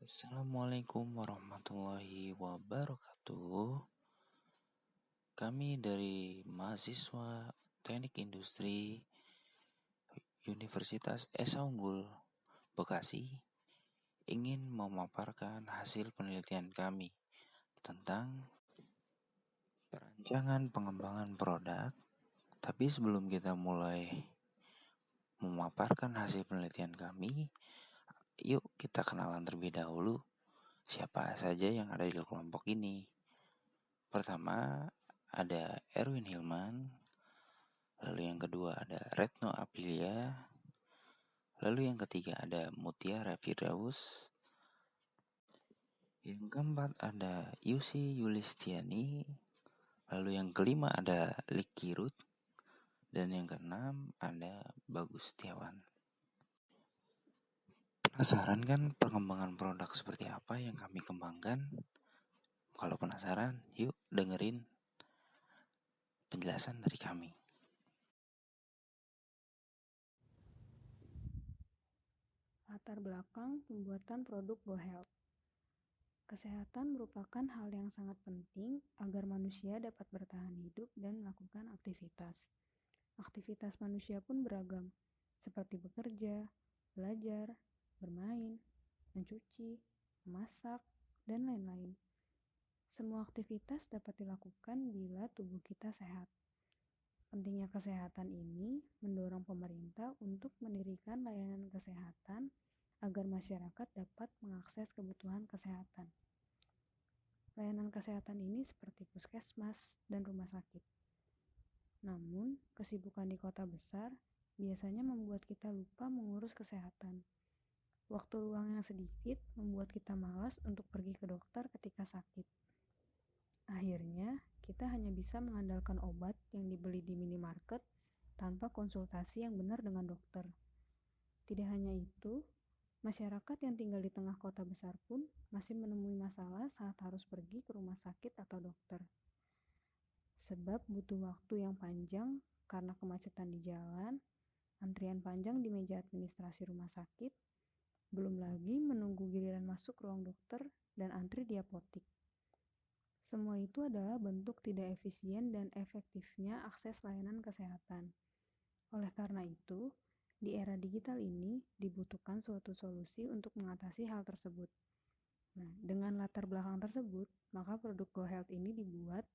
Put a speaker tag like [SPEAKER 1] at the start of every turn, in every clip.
[SPEAKER 1] Assalamualaikum warahmatullahi wabarakatuh. Kami dari mahasiswa Teknik Industri Universitas Esa Unggul, Bekasi, ingin memaparkan hasil penelitian kami tentang perancangan pengembangan produk. Tapi sebelum kita mulai memaparkan hasil penelitian kami, yuk kita kenalan terlebih dahulu siapa saja yang ada di kelompok ini. Pertama ada Erwin Hilman, lalu yang kedua ada Retno Aprilia, lalu yang ketiga ada Mutiara Firdaus, yang keempat ada Yusi Yulistiani, lalu yang kelima ada Liki Rut, dan yang keenam ada Bagus Setiawan. Penasaran kan pengembangan produk seperti apa yang kami kembangkan? Kalau penasaran, yuk dengerin penjelasan dari kami.
[SPEAKER 2] Latar belakang pembuatan produk GoHealth. Kesehatan merupakan hal yang sangat penting agar manusia dapat bertahan hidup dan melakukan aktivitas. Aktivitas manusia pun beragam, seperti bekerja, belajar, bermain, mencuci, memasak, dan lain-lain. Semua aktivitas dapat dilakukan bila tubuh kita sehat. Pentingnya kesehatan ini mendorong pemerintah untuk mendirikan layanan kesehatan agar masyarakat dapat mengakses kebutuhan kesehatan. Layanan kesehatan ini seperti puskesmas dan rumah sakit. Namun, kesibukan di kota besar biasanya membuat kita lupa mengurus kesehatan. Waktu luang yang sedikit membuat kita malas untuk pergi ke dokter ketika sakit. Akhirnya, kita hanya bisa mengandalkan obat yang dibeli di minimarket tanpa konsultasi yang benar dengan dokter. Tidak hanya itu, masyarakat yang tinggal di tengah kota besar pun masih menemui masalah saat harus pergi ke rumah sakit atau dokter. Sebab butuh waktu yang panjang karena kemacetan di jalan, antrian panjang di meja administrasi rumah sakit, belum lagi menunggu giliran masuk ruang dokter dan antri di apotik. Semua itu adalah bentuk tidak efisien dan efektifnya akses layanan kesehatan. Oleh karena itu, di era digital ini dibutuhkan suatu solusi untuk mengatasi hal tersebut. Nah, dengan latar belakang tersebut, maka produk GoHealth ini dibuat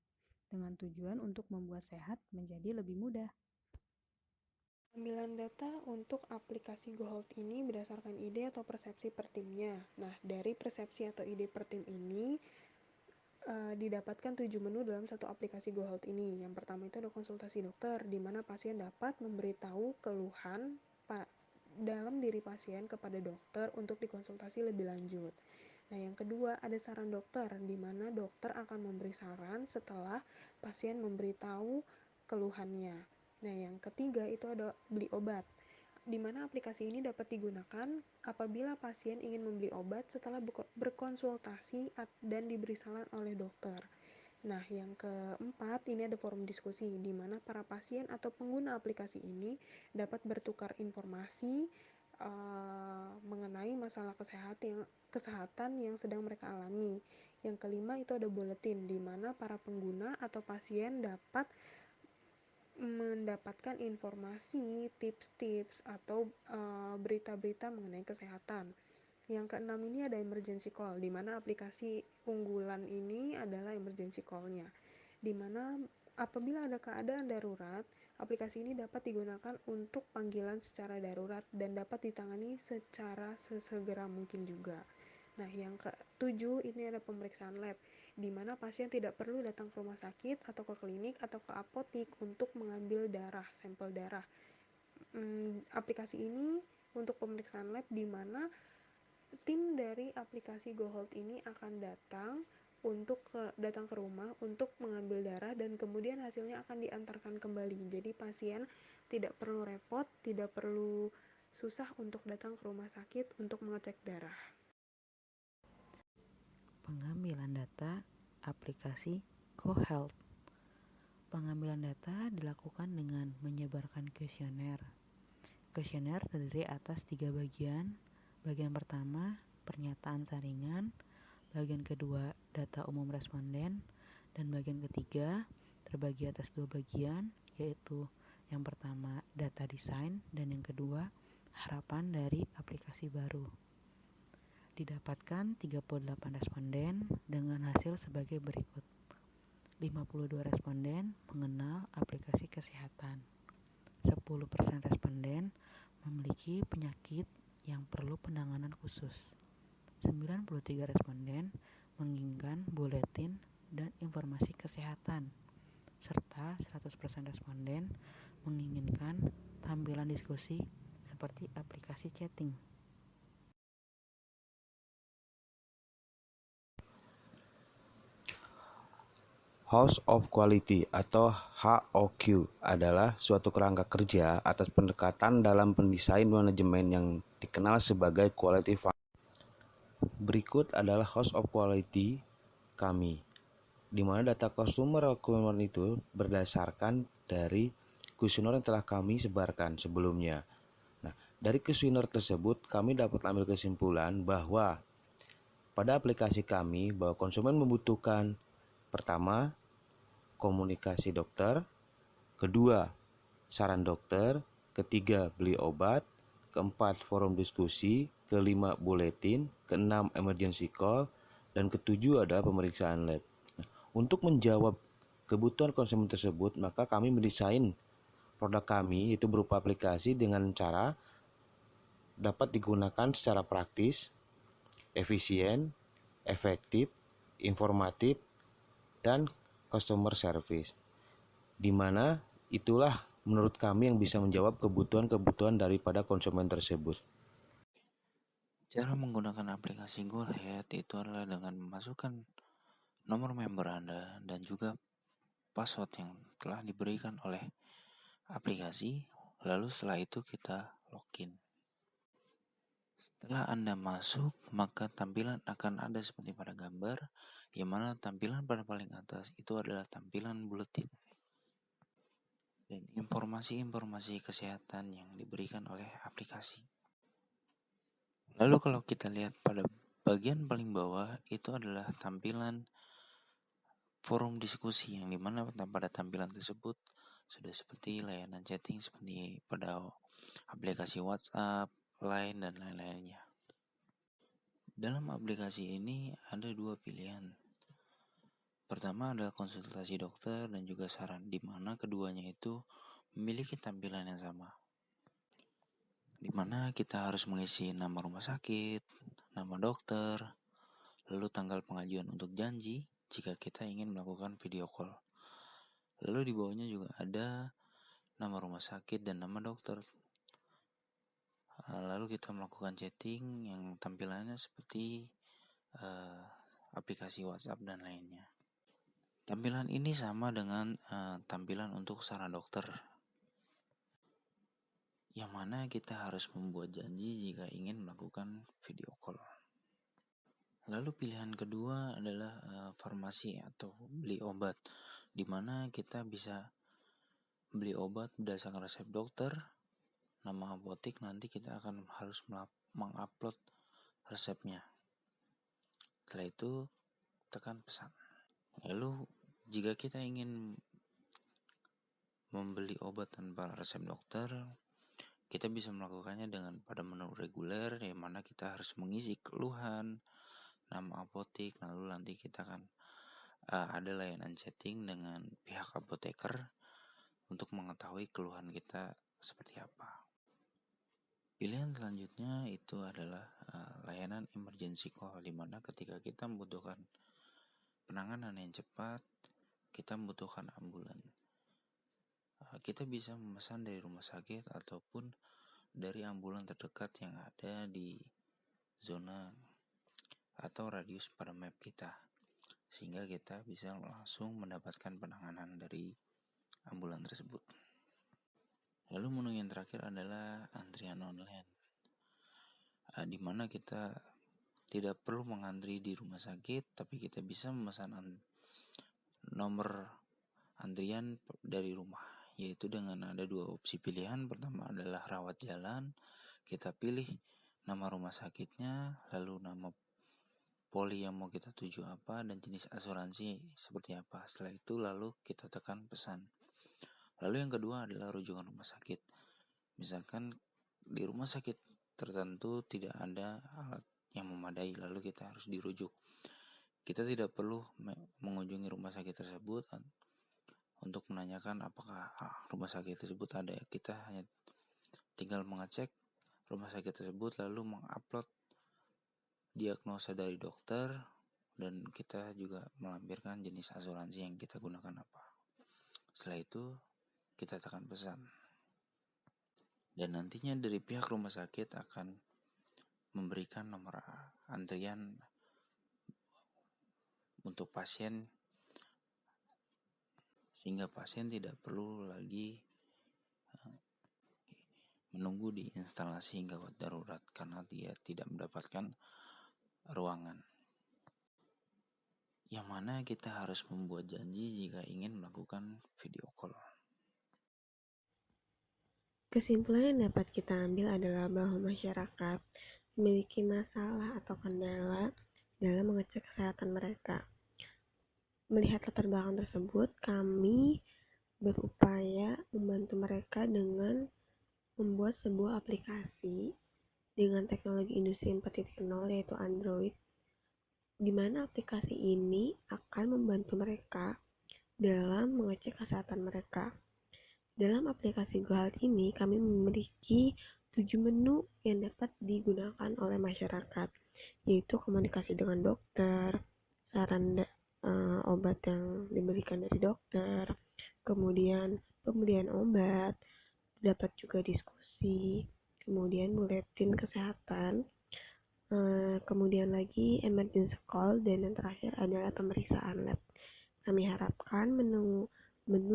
[SPEAKER 2] dengan tujuan untuk membuat sehat menjadi lebih mudah.
[SPEAKER 3] Pengambilan data untuk aplikasi GoHealth ini berdasarkan ide atau persepsi per timnya. Nah, dari persepsi atau ide per tim ini didapatkan 7 menu dalam satu aplikasi GoHealth ini. Yang pertama itu ada konsultasi dokter, di mana pasien dapat memberitahu keluhan dalam diri pasien kepada dokter untuk dikonsultasi lebih lanjut. Nah, yang kedua ada saran dokter, di mana dokter akan memberi saran setelah pasien memberitahu keluhannya. Nah, yang ketiga itu ada beli obat, di mana aplikasi ini dapat digunakan apabila pasien ingin membeli obat setelah berkonsultasi dan diberi saran oleh dokter. Nah, yang keempat ini ada forum diskusi, di mana para pasien atau pengguna aplikasi ini dapat bertukar informasi mengenai masalah kesehatan yang sedang mereka alami. Yang kelima itu ada buletin, di mana para pengguna atau pasien dapat mendapatkan informasi, tips-tips atau berita-berita mengenai kesehatan. Yang keenam ini ada emergency call, di mana aplikasi unggulan ini adalah emergency call-nya, di mana apabila ada keadaan darurat, aplikasi ini dapat digunakan untuk panggilan secara darurat dan dapat ditangani secara sesegera mungkin juga. Nah, yang ketujuh ini ada pemeriksaan lab, di mana pasien tidak perlu datang ke rumah sakit atau ke klinik atau ke apotik untuk mengambil darah, sampel darah. Aplikasi ini untuk pemeriksaan lab, di mana tim dari aplikasi GoHealth ini akan datang ke rumah untuk mengambil darah dan kemudian hasilnya akan diantarkan kembali. Jadi pasien tidak perlu repot, tidak perlu susah untuk datang ke rumah sakit untuk mengecek darah.
[SPEAKER 4] Pengambilan data aplikasi GoHealth. Pengambilan data dilakukan dengan menyebarkan kuesioner. Kuesioner terdiri atas 3 bagian. Bagian pertama pernyataan saringan, bagian kedua data umum responden, dan bagian ketiga terbagi atas 2 bagian, yaitu yang pertama data desain dan yang kedua harapan dari aplikasi baru. Didapatkan 38 responden dengan hasil sebagai berikut. 52 responden mengenal aplikasi kesehatan. 10% responden memiliki penyakit yang perlu penanganan khusus. 93 responden menginginkan buletin dan informasi kesehatan, serta 100% responden menginginkan tampilan diskusi seperti aplikasi chatting.
[SPEAKER 5] House of Quality atau HOQ adalah suatu kerangka kerja atas pendekatan dalam pendesain manajemen yang dikenal sebagai Quality Function. Berikut adalah House of Quality kami, di mana data customer requirement itu berdasarkan dari kuesioner yang telah kami sebarkan sebelumnya. Nah, dari kuesioner tersebut kami dapat ambil kesimpulan bahwa pada aplikasi kami bahwa konsumen membutuhkan pertama, komunikasi dokter, kedua, saran dokter, ketiga, beli obat, keempat, forum diskusi, kelima, buletin, keenam, emergency call, dan ketujuh adalah pemeriksaan lab. Nah, untuk menjawab kebutuhan konsumen tersebut, maka kami mendesain produk kami itu berupa aplikasi dengan cara dapat digunakan secara praktis, efisien, efektif, informatif, dan customer service, di mana itulah menurut kami yang bisa menjawab kebutuhan-kebutuhan daripada konsumen tersebut.
[SPEAKER 1] Cara menggunakan aplikasi GoHealth itu adalah dengan memasukkan nomor member Anda dan juga password yang telah diberikan oleh aplikasi, lalu setelah itu kita login. Setelah Anda masuk, maka tampilan akan ada seperti pada gambar, yang mana tampilan pada paling atas itu adalah tampilan buletin dan informasi-informasi kesehatan yang diberikan oleh aplikasi. Lalu kalau kita lihat pada bagian paling bawah itu adalah tampilan forum diskusi, yang dimana pada tampilan tersebut sudah seperti layanan chatting seperti pada aplikasi WhatsApp, Line, dan lain-lainnya. Dalam aplikasi ini ada 2 pilihan. Pertama adalah konsultasi dokter dan juga saran, di mana keduanya itu memiliki tampilan yang sama, di mana kita harus mengisi nama rumah sakit, nama dokter, lalu tanggal pengajuan untuk janji jika kita ingin melakukan video call. Lalu di bawahnya juga ada nama rumah sakit dan nama dokter. Lalu kita melakukan chatting yang tampilannya seperti aplikasi WhatsApp dan lainnya. Tampilan ini sama dengan tampilan untuk saran dokter, yang mana kita harus membuat janji jika ingin melakukan video call. Lalu pilihan kedua adalah farmasi atau beli obat, di mana kita bisa beli obat berdasarkan resep dokter, nama apotek, nanti kita akan harus mengupload resepnya. Setelah itu tekan pesan. Lalu jika kita ingin membeli obat tanpa resep dokter, kita bisa melakukannya dengan pada menu reguler, yang mana kita harus mengisi keluhan, nama apotek, lalu nanti kita akan ada layanan chatting dengan pihak apoteker untuk mengetahui keluhan kita seperti apa. Pilihan selanjutnya itu adalah layanan emergency call, di mana ketika kita membutuhkan penanganan yang cepat, kita membutuhkan ambulan. Kita bisa memesan dari rumah sakit ataupun dari ambulan terdekat yang ada di zona atau radius pada map kita, sehingga kita bisa langsung mendapatkan penanganan dari ambulan tersebut. Lalu menu yang terakhir adalah antrian online, di mana kita tidak perlu mengantri di rumah sakit, tapi kita bisa memesan nomor antrian dari rumah, yaitu dengan ada 2 opsi pilihan. Pertama adalah rawat jalan, kita pilih nama rumah sakitnya, lalu nama poli yang mau kita tuju apa, dan jenis asuransi seperti apa. Setelah itu lalu kita tekan pesan. Lalu yang kedua adalah rujukan rumah sakit. Misalkan di rumah sakit tertentu tidak ada alat yang memadai, lalu kita harus dirujuk. Kita tidak perlu mengunjungi rumah sakit tersebut untuk menanyakan apakah rumah sakit tersebut ada. Kita hanya tinggal mengecek rumah sakit tersebut, lalu mengupload diagnosa dari dokter, dan kita juga melampirkan jenis asuransi yang kita gunakan apa. Setelah itu kita tekan pesan, dan nantinya dari pihak rumah sakit akan memberikan nomor antrian untuk pasien, sehingga pasien tidak perlu lagi menunggu di instalasi gawat darurat karena dia tidak mendapatkan ruangan. Yang mana kita harus membuat janji jika ingin melakukan video call.
[SPEAKER 6] Kesimpulan yang dapat kita ambil adalah bahwa masyarakat memiliki masalah atau kendala dalam mengecek kesehatan mereka. Melihat latar belakang tersebut, kami berupaya membantu mereka dengan membuat sebuah aplikasi dengan teknologi industri 4.0 yaitu Android, di mana aplikasi ini akan membantu mereka dalam mengecek kesehatan mereka. Dalam aplikasi GoHealth ini, kami memiliki 7 menu yang dapat digunakan oleh masyarakat, yaitu komunikasi dengan dokter, saran obat yang diberikan dari dokter, kemudian pembelian obat, dapat juga diskusi, kemudian buletin kesehatan, kemudian lagi emergency call, dan yang terakhir adalah pemeriksaan lab. Kami harapkan menu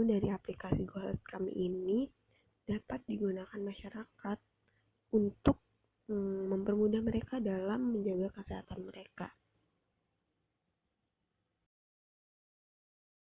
[SPEAKER 6] dari aplikasi GoHealth kami ini dapat digunakan masyarakat untuk mempermudah mereka dalam menjaga kesehatan mereka.